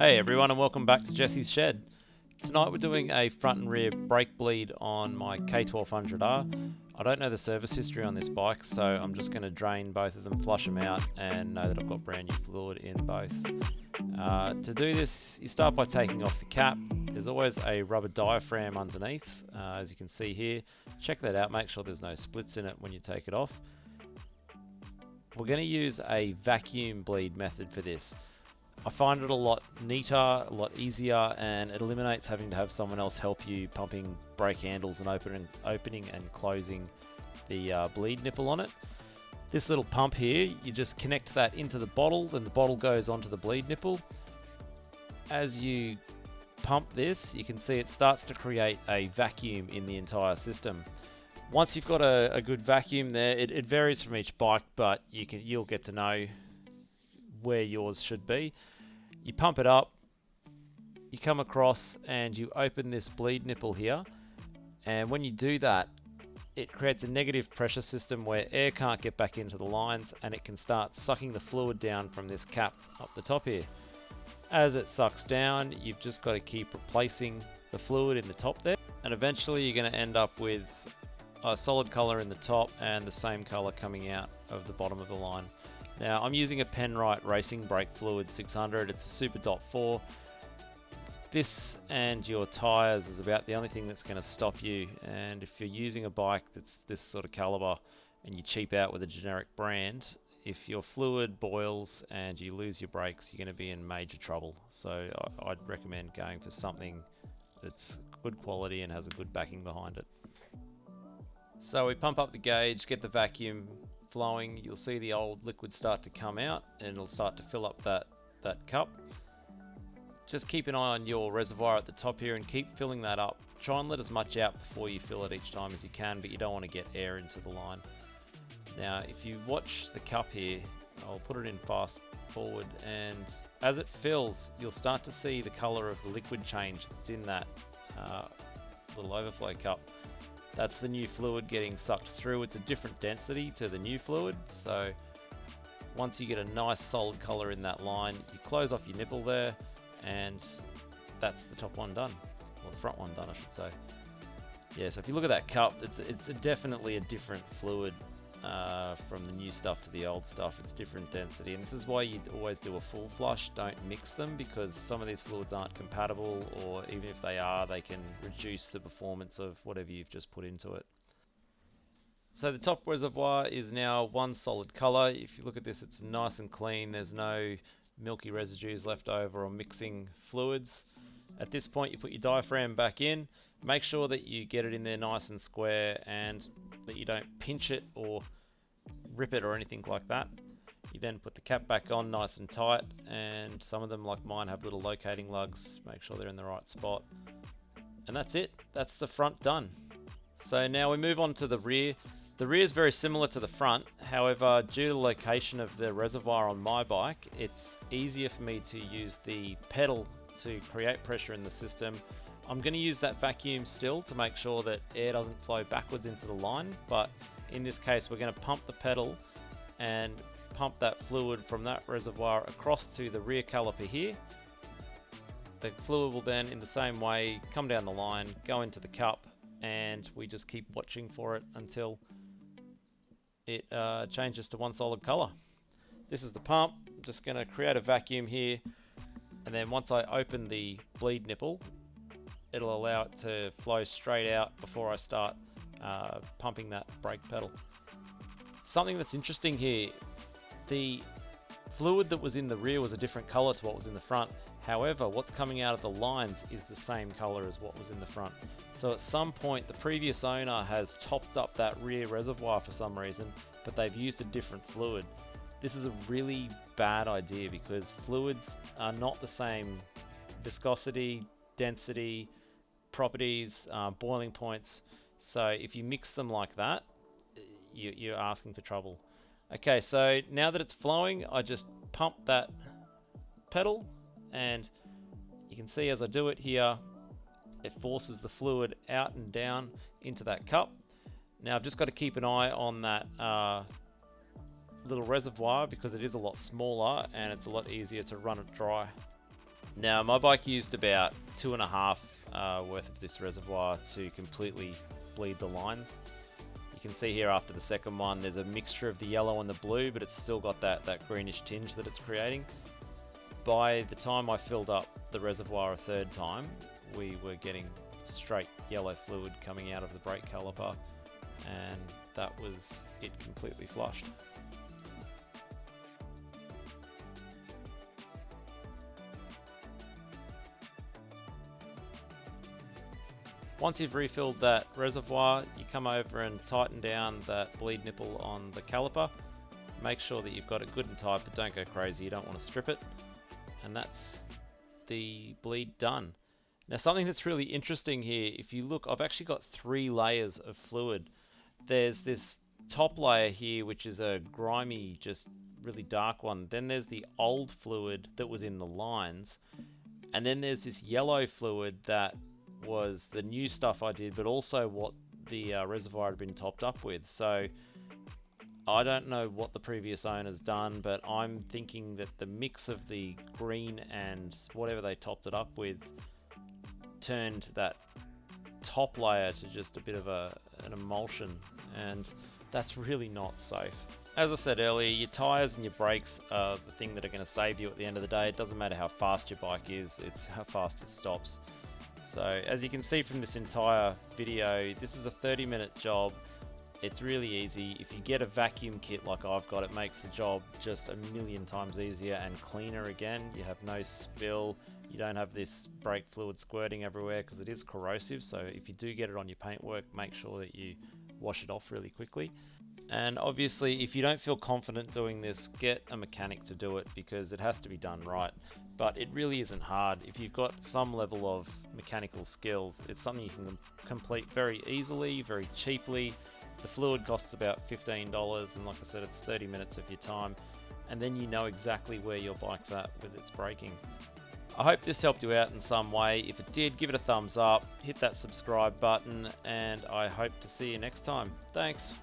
Hey everyone, and welcome back to Jesse's Shed. Tonight we're doing a front and rear brake bleed on my K1200R. I don't know the service history on this bike, so I'm just going to drain both of them, flush them out, and know that I've got brand new fluid in both. To do this, you start by taking off the cap. There's always a rubber diaphragm underneath, as you can see here. Check that out, make sure there's no splits in it when you take it off. We're going to use a vacuum bleed method for this. I find it a lot neater, a lot easier, and it eliminates having to have someone else help you pumping brake handles and opening and closing the bleed nipple on it. This little pump here, you just connect that into the bottle, then the bottle goes onto the bleed nipple. As you pump this, you can see it starts to create a vacuum in the entire system. Once you've got a good vacuum there, it varies from each bike, but you'll get to know where yours should be. You pump it up, you come across and you open this bleed nipple here, and when you do that, it creates a negative pressure system where air can't get back into the lines, and it can start sucking the fluid down from this cap up the top here. As it sucks down, you've just got to keep replacing the fluid in the top there, and eventually you're going to end up with a solid color in the top and the same color coming out of the bottom of the line. Now, I'm using a Penrite Racing Brake Fluid 600. It's a Super Dot 4. This and your tires is about the only thing that's going to stop you. And if you're using a bike that's this sort of caliber and you cheap out with a generic brand, if your fluid boils and you lose your brakes, you're going to be in major trouble. So I'd recommend going for something that's good quality and has a good backing behind it. So we pump up the gauge, get the vacuum flowing. You'll see the old liquid start to come out and it'll start to fill up that cup. Just keep an eye on your reservoir at the top here and keep filling that up. Try and let as much out before you fill it each time as you can, but you don't want to get air into the line. Now if you watch the cup here, I'll put it in fast forward, and as it fills you'll start to see the color of the liquid change that's in that little overflow cup. That's the new fluid getting sucked through. It's a different density to the new fluid, so once you get a nice solid color in that line, you close off your nipple there, and that's the top one done, or the front one done I should say. Yeah, so if you look at that cup, it's definitely a different fluid from the new stuff to the old stuff. It's different density, and this is why you always do a full flush. Don't mix them, because some of these fluids aren't compatible, or even if they are, they can reduce the performance of whatever you've just put into it. So the top reservoir is now one solid color. If you look at this, it's nice and clean. There's no milky residues left over or mixing fluids. At this point you put your diaphragm back in. Make sure that you get it in there nice and square, and that you don't pinch it or rip it or anything like that. You then put the cap back on nice and tight, and some of them, like mine, have little locating lugs. Make sure they're in the right spot. And that's it. That's the front done. So now we move on to the rear. The rear is very similar to the front. However, due to the location of the reservoir on my bike, it's easier for me to use the pedal to create pressure in the system. I'm going to use that vacuum still to make sure that air doesn't flow backwards into the line, but in this case we're going to pump the pedal and pump that fluid from that reservoir across to the rear caliper here. The fluid will then, in the same way, come down the line, go into the cup, and we just keep watching for it until it changes to one solid color. This is the pump. I'm just going to create a vacuum here, and then once I open the bleed nipple, it'll allow it to flow straight out before I start pumping that brake pedal. Something that's interesting here, the fluid that was in the rear was a different color to what was in the front. However, what's coming out of the lines is the same color as what was in the front. So at some point the previous owner has topped up that rear reservoir for some reason, but they've used a different fluid. This is a really bad idea, because fluids are not the same viscosity, density, properties, boiling points. So if you mix them like that, you're asking for trouble. Okay, so now that it's flowing, I just pump that pedal, and you can see as I do it here, it forces the fluid out and down into that cup. Now I've just got to keep an eye on that little reservoir, because it is a lot smaller and it's a lot easier to run it dry. Now my bike used about 2.5 worth of this reservoir to completely bleed the lines. You can see here after the second one there's a mixture of the yellow and the blue, but it's still got that greenish tinge that it's creating. By the time I filled up the reservoir a third time, we were getting straight yellow fluid coming out of the brake caliper, and that was it completely flushed. Once you've refilled that reservoir, you come over and tighten down that bleed nipple on the caliper. Make sure that you've got it good and tight, but don't go crazy, you don't want to strip it. And that's the bleed done. Now something that's really interesting here, if you look, I've actually got 3 layers of fluid. There's this top layer here, which is a grimy, just really dark one. Then there's the old fluid that was in the lines. And then there's this yellow fluid that was the new stuff I did, but also what the reservoir had been topped up with. So I don't know what the previous owner's done, but I'm thinking that the mix of the green and whatever they topped it up with turned that top layer to just a bit of an emulsion, and that's really not safe. As I said earlier, your tyres and your brakes are the thing that are going to save you at the end of the day. It doesn't matter how fast your bike is, it's how fast it stops. So as you can see from this entire video, this is a 30-minute job. It's really easy. If you get a vacuum kit like I've got, it makes the job just a million times easier and cleaner again. You have no spill, you don't have this brake fluid squirting everywhere because it is corrosive, so if you do get it on your paintwork, make sure that you wash it off really quickly. And obviously, if you don't feel confident doing this, get a mechanic to do it because it has to be done right. But it really isn't hard. If you've got some level of mechanical skills, it's something you can complete very easily, very cheaply. The fluid costs about $15, and like I said, it's 30 minutes of your time, and then you know exactly where your bike's at with its braking. I hope this helped you out in some way. If it did, give it a thumbs up, hit that subscribe button, and I hope to see you next time. Thanks.